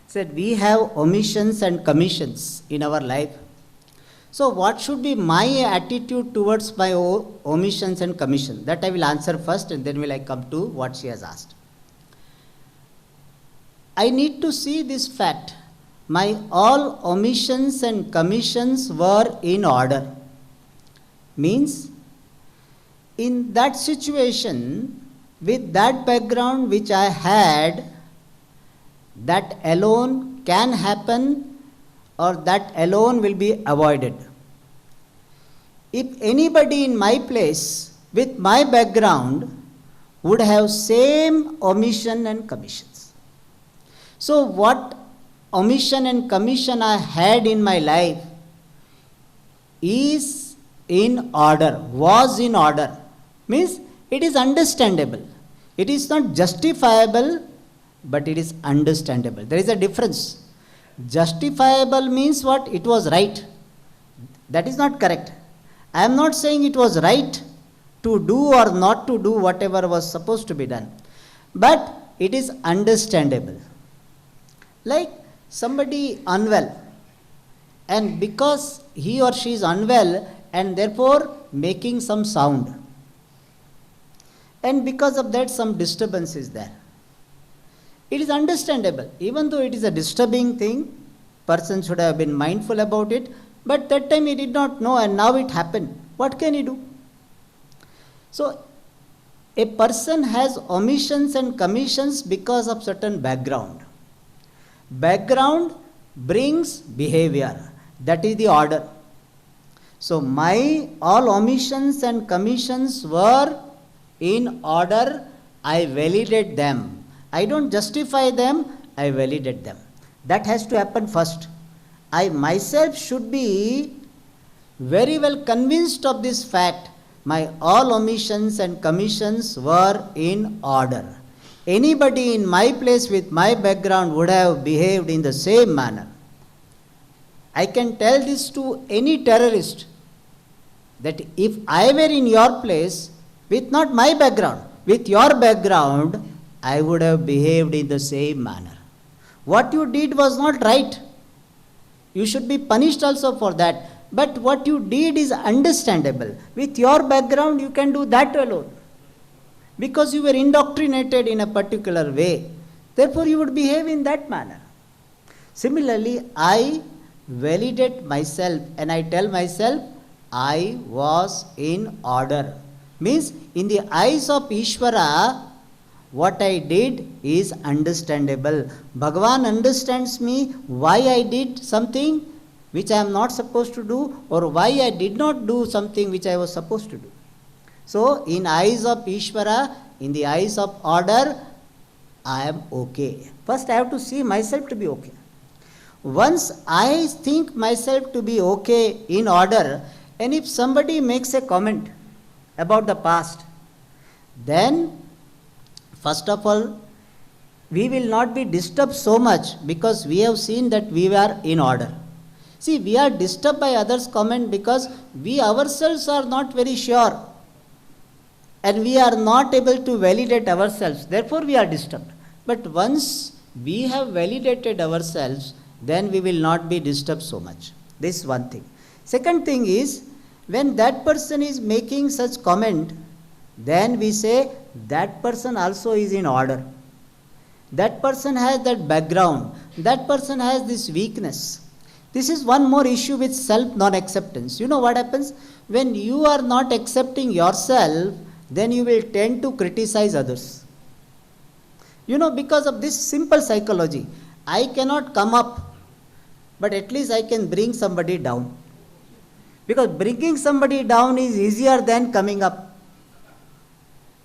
Said we have omissions and commissions in our life. So what should be my attitude towards my omissions and commission? That I will answer first and then will I come to what she has asked. I need to see this fact. My all omissions and commissions were in order. Means, in that situation, with that background which I had, that alone can happen or that alone will be avoided. If anybody in my place with my background would have same omission and commissions. So what omission and commission I had in my life is in order, was in order. Means it is understandable. It is not justifiable, but it is understandable. There is a difference. Justifiable means what? It was right. That is not correct. I am not saying it was right to do or not to do whatever was supposed to be done. But it is understandable. Like somebody unwell, and because he or she is unwell and therefore making some sound, and because of that some disturbance is there. It is understandable. Even though it is a disturbing thing, person should have been mindful about it, but that time he did not know and now it happened. What can he do? So, a person has omissions and commissions because of certain background. Background brings behavior. That is the order. So, my all omissions and commissions were in order. I validate them. I don't justify them, I validate them. That has to happen first. I myself should be very well convinced of this fact. My all omissions and commissions were in order. Anybody in my place with my background would have behaved in the same manner. I can tell this to any terrorist that if I were in your place with not my background, with your background, I would have behaved in the same manner. What you did was not right. You should be punished also for that. But what you did is understandable. With your background, you can do that alone. Because you were indoctrinated in a particular way. Therefore, you would behave in that manner. Similarly, I validate myself and I tell myself, I was in order. Means, in the eyes of Ishvara, what I did is understandable. Bhagavan understands me why I did something which I am not supposed to do, or why I did not do something which I was supposed to do. So, in eyes of Ishvara, in the eyes of order, I am okay. First I have to see myself to be okay. Once I think myself to be okay, in order, and if somebody makes a comment about the past, then first of all, we will not be disturbed so much because we have seen that we were in order. See, we are disturbed by others' comment because we ourselves are not very sure and we are not able to validate ourselves. Therefore, we are disturbed. But once we have validated ourselves, then we will not be disturbed so much. This is one thing. Second thing is, when that person is making such comment, then we say that person also is in order. That person has that background. That person has this weakness. This is one more issue with self non-acceptance. You know what happens? When you are not accepting yourself, then you will tend to criticize others. You know, because of this simple psychology, I cannot come up, but at least I can bring somebody down. Because bringing somebody down is easier than coming up.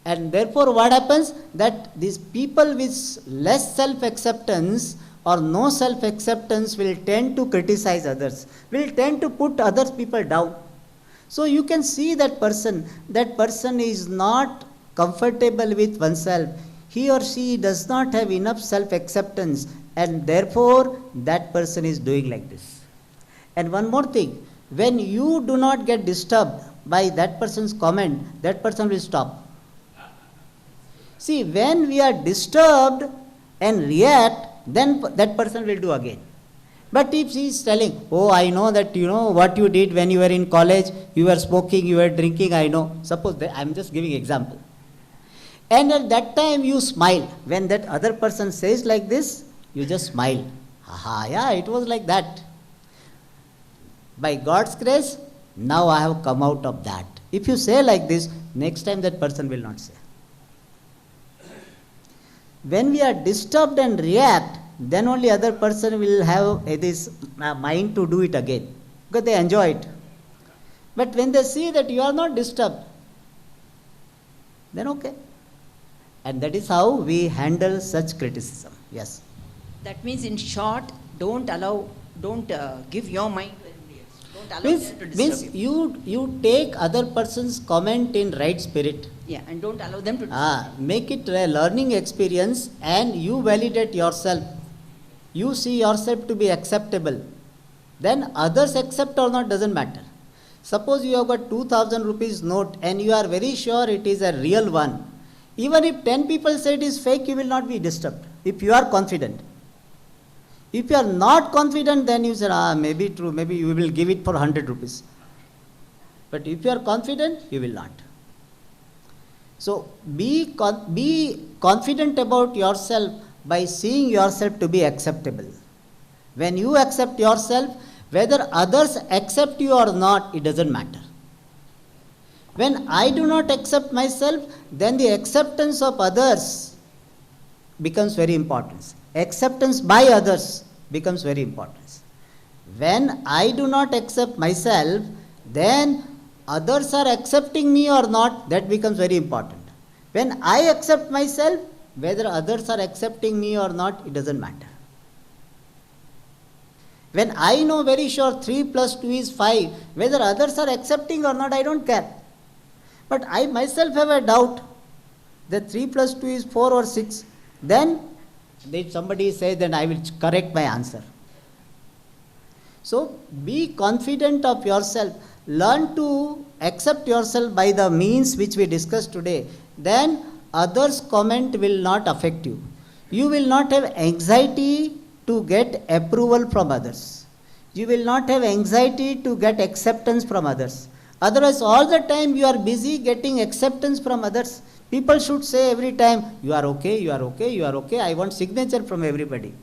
And therefore what happens? That these people with less self-acceptance or no self-acceptance will tend to criticize others, will tend to put other people down. So you can see that person is not comfortable with oneself. He or she does not have enough self-acceptance, and therefore that person is doing like this. And one more thing, when you do not get disturbed by that person's comment, that person will stop. See, when we are disturbed and react, then that person will do again. But if he is telling, oh, I know that you know what you did when you were in college, you were smoking, you were drinking, I know. Suppose that, I am just giving example. And at that time you smile. When that other person says like this, you just smile. Haha, yeah, it was like that. By God's grace, now I have come out of that. If you say like this, next time that person will not say. When we are disturbed and react, then only other person will have this mind to do it again, because they enjoy it. But when they see that you are not disturbed, then okay. And that is how we handle such criticism. Yes. That means, in short, don't give your mind to anybody else. Don't allow them to disturb you. You take other person's comment in right spirit. Yeah, and don't allow them to disturb you. Make it a learning experience, and you validate yourself. You see yourself to be acceptable. Then others accept or not doesn't matter. Suppose you have got 2,000 rupees note and you are very sure it is a real one. Even if 10 people say it is fake, you will not be disturbed if you are confident. If you are not confident, then you say, maybe true, maybe you will give it for 100 rupees. But if you are confident, you will not. So be confident about yourself by seeing yourself to be acceptable. When you accept yourself, whether others accept you or not, it doesn't matter. When I do not accept myself, then the acceptance of others becomes very important. Acceptance by others becomes very important. When I do not accept myself, then others are accepting me or not, that becomes very important. When I accept myself, whether others are accepting me or not, it doesn't matter. When I know very sure 3 plus 2 is 5, whether others are accepting or not, I don't care. But I myself have a doubt that 3 plus 2 is 4 or 6. Then if somebody says, then I will correct my answer. So be confident of yourself. Learn to accept yourself by the means which we discussed today. Then others' comment will not affect you. You will not have anxiety to get approval from others. You will not have anxiety to get acceptance from others. Otherwise, all the time you are busy getting acceptance from others. People should say every time, you are okay, you are okay, you are okay. I want signature from everybody.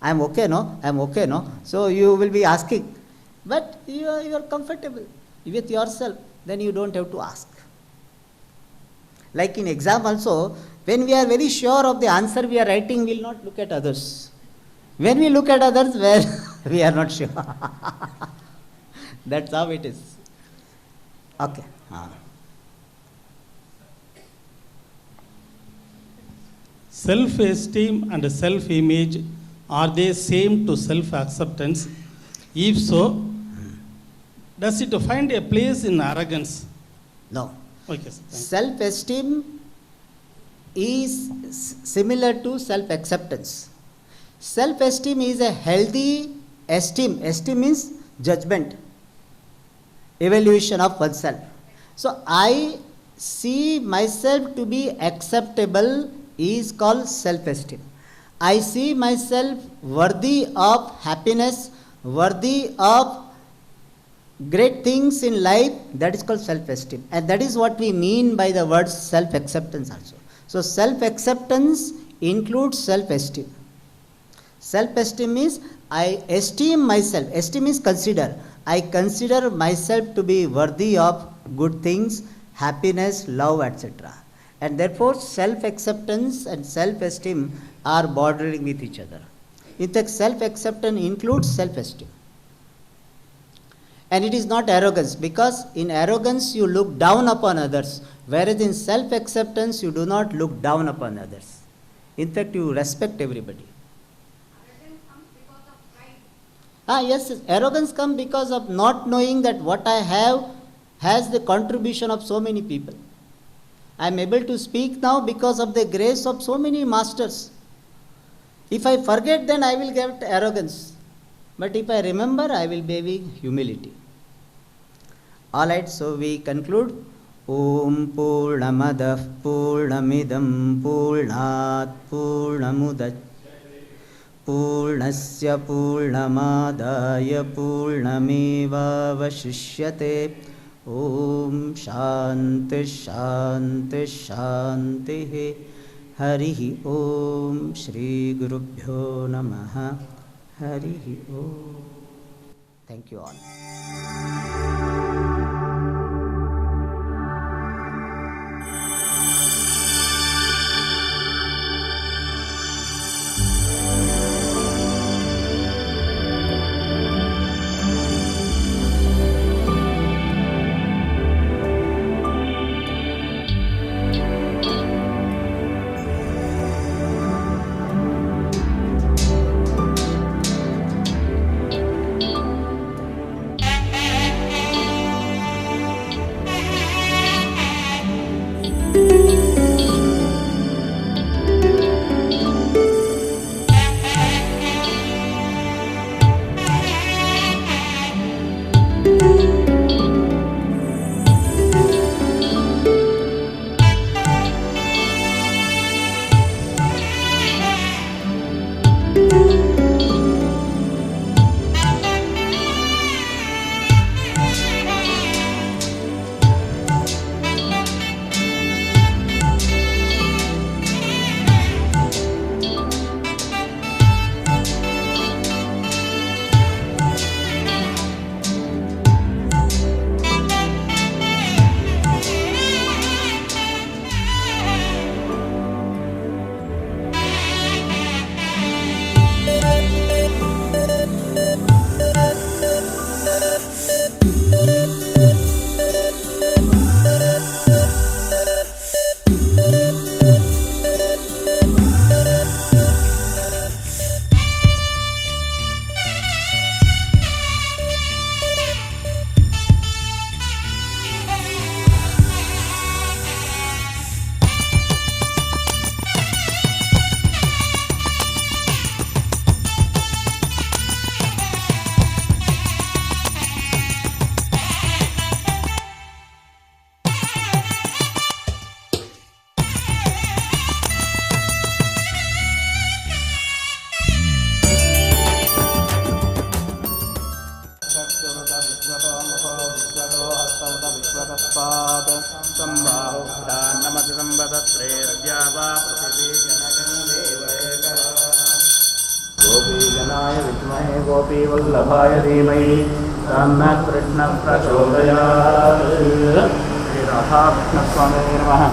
I am okay, no? I am okay, no? So you will be asking. But you are comfortable with yourself, then you don't have to ask. Like in exam also, when we are very sure of the answer we are writing, we will not look at others. When we look at others, well, we are not sure. That's how it is. Okay. Self-esteem and self-image are they same to self-acceptance? If so, does it find a place in arrogance? No. Okay, sir. Self-esteem is similar to self-acceptance. Self-esteem is a healthy esteem. Esteem means judgment, evaluation of oneself. So I see myself to be acceptable is called self-esteem. I see myself worthy of happiness, worthy of great things in life, that is called self-esteem. And that is what we mean by the word self-acceptance also. So self-acceptance includes self-esteem. Self-esteem is I esteem myself. Esteem is consider. I consider myself to be worthy of good things, happiness, love, etc. And therefore self-acceptance and self-esteem are bordering with each other. In fact, self-acceptance includes self-esteem. And it is not arrogance, because in arrogance you look down upon others, whereas in self-acceptance you do not look down upon others. In fact, you respect everybody. Arrogance comes because of pride. Yes, arrogance comes because of not knowing that what I have has the contribution of so many people. I am able to speak now because of the grace of so many masters. If I forget, then I will get arrogance. But if I remember, I will be having humility. Alright, so we conclude. Om Purnamadah Purnamidam Purnat Purnamudachyate Purnasya Purnamadaya Purnameva Vashishyate. Om Shanti Shanti Shanti. Harihi Om Shri Gurubhyo Namaha. Harihi Om. Thank you all. गोपीजनाय विद्महे गोपीवल्लभाय धीमहि तन्नः कृष्णः प्रचोदयात्। श्रीराधाकृष्णस्वामिने नमः।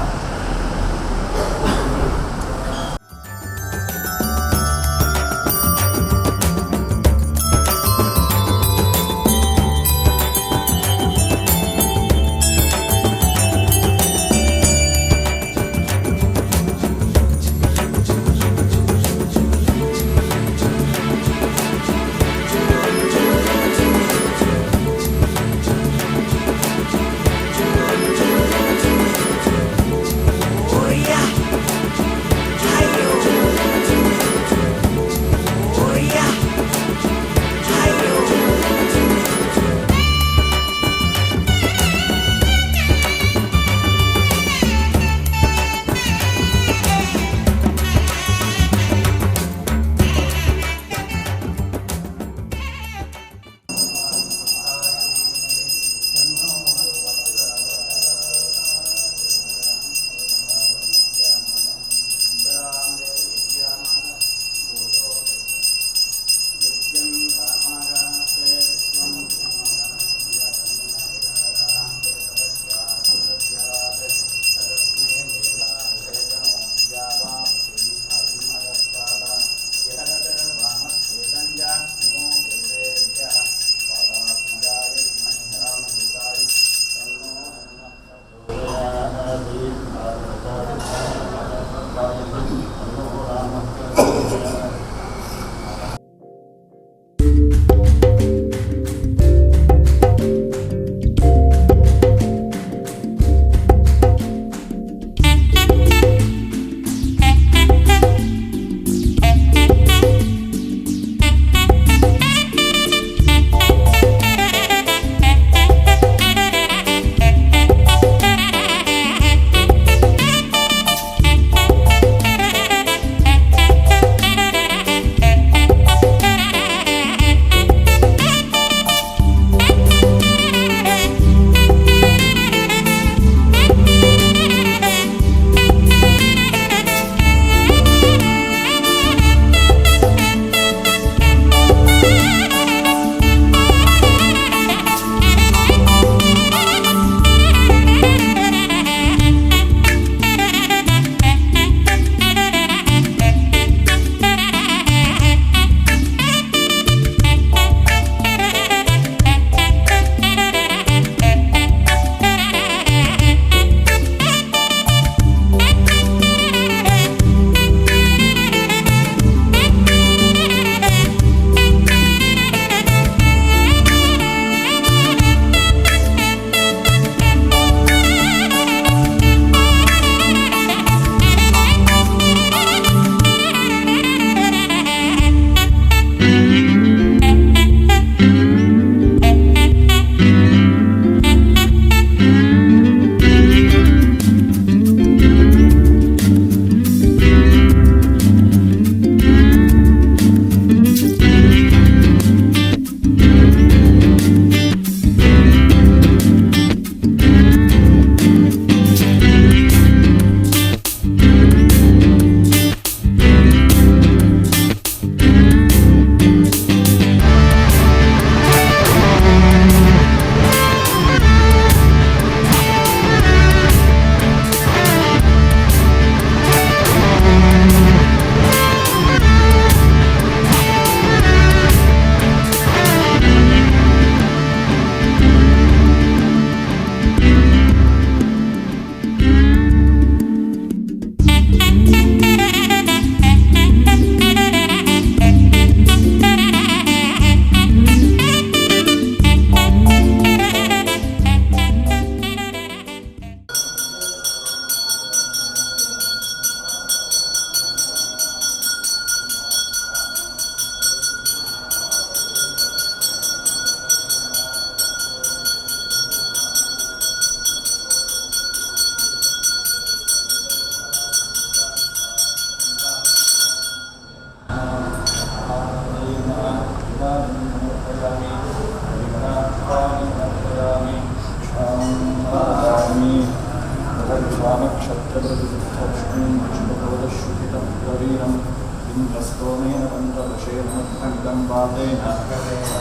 तस्मादेन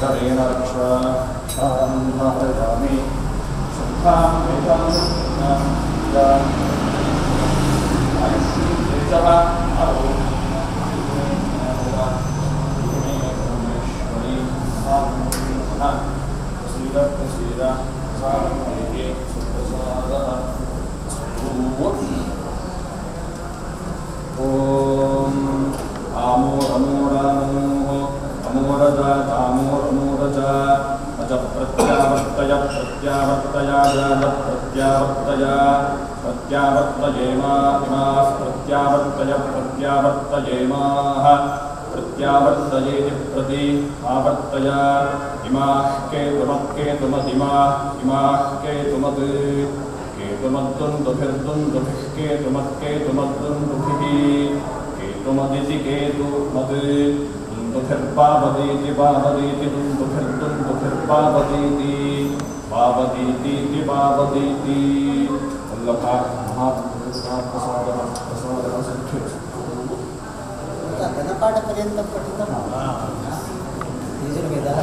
पदरेण रक्ष शारं धारयामि शुद्धां वेदं आयुष्येजः आरोग्यमेश्वरी प्रसीद सारमेः सुप्रसादः ॐ आमोरमोरामोः अमोरजातामोरमोरज अज प्रत्यावर्तय प्रत्यावर्तयाजात प्रत्यावर्तय प्रत्यावर्तयेमा इमाः प्रत्यावर्तय प्रत्यावर्तयेमाः प्रत्यावर्तयेति प्रति आवर्तय इमाः केतुमत्केतुमदिमाः इमाः केतुमत् केतुमद्दुन्दुभिर्दुन्दुभिः केतुमत्केतुमद्दुन्दुभिः केतुमदिति केतुमत् दुन्दुभिर्पावतीति पावतीति दुन्दुभिर्दुन्दुभिर्पावतीति पावतीतीति पावतीति वल्लभा महाप्रसादः प्रसादः सिद्ध्यति घनपाठपर्यन्तं पठितं यजुर्वेदः